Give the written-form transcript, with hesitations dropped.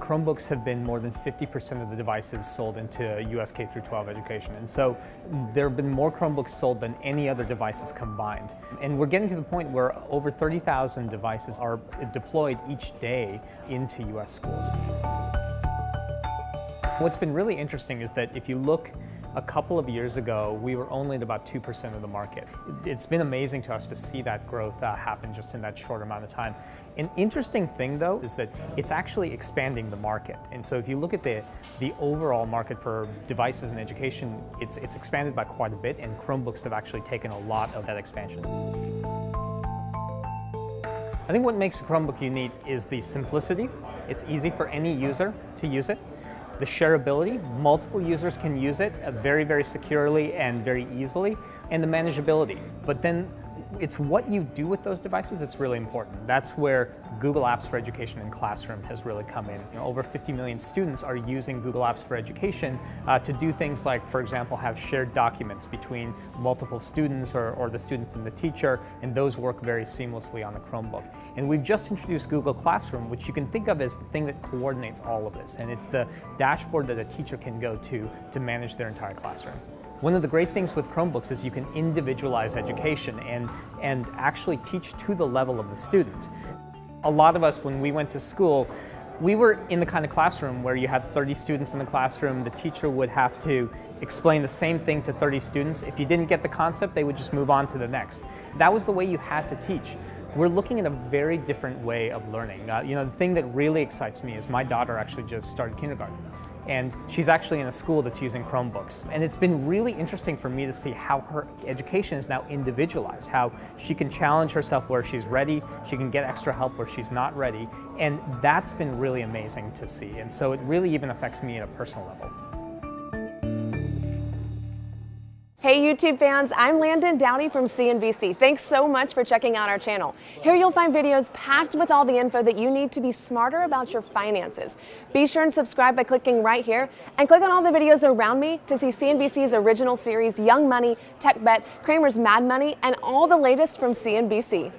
Chromebooks have been more than 50% of the devices sold into US K-12 education. And so there have been more Chromebooks sold than any other devices combined. And we're getting to the point where over 30,000 devices are deployed each day into US schools. What's been really interesting is that if you look a couple of years ago, we were only at about 2% of the market. It's been amazing to us to see that growth happen just in that short amount of time. An interesting thing, though, is that it's actually expanding the market. And so if you look at the overall market for devices in education, it's expanded by quite a bit, and Chromebooks have actually taken a lot of that expansion. I think what makes a Chromebook unique is the simplicity. It's easy for any user to use it. The shareability, multiple users can use it very, very securely and very easily, and the manageability. But then it's what you do with those devices that's really important. That's where Google Apps for Education in Classroom has really come in. Over 50 million students are using Google Apps for Education to do things like, for example, have shared documents between multiple students or the students and the teacher, and those work very seamlessly on a Chromebook. And we've just introduced Google Classroom, which you can think of as the thing that coordinates all of this, and it's the dashboard that a teacher can go to manage their entire classroom. One of the great things with Chromebooks is you can individualize education and actually teach to the level of the student. A lot of us, when we went to school, we were in the kind of classroom where you had 30 students in the classroom. The teacher would have to explain the same thing to 30 students. If you didn't get the concept, they would just move on to the next. That was the way you had to teach. We're looking at a very different way of learning. The thing that really excites me is my daughter actually just started kindergarten. And she's actually in a school that's using Chromebooks. And it's been really interesting for me to see how her education is now individualized, how she can challenge herself where she's ready, she can get extra help where she's not ready, and that's been really amazing to see. And so it really even affects me at a personal level. Hey YouTube fans, I'm Landon Dowdy from CNBC. Thanks so much for checking out our channel. Here you'll find videos packed with all the info that you need to be smarter about your finances. Be sure and subscribe by clicking right here, and click on all the videos around me to see CNBC's original series Young Money, Tech Bet, Cramer's Mad Money, and all the latest from CNBC.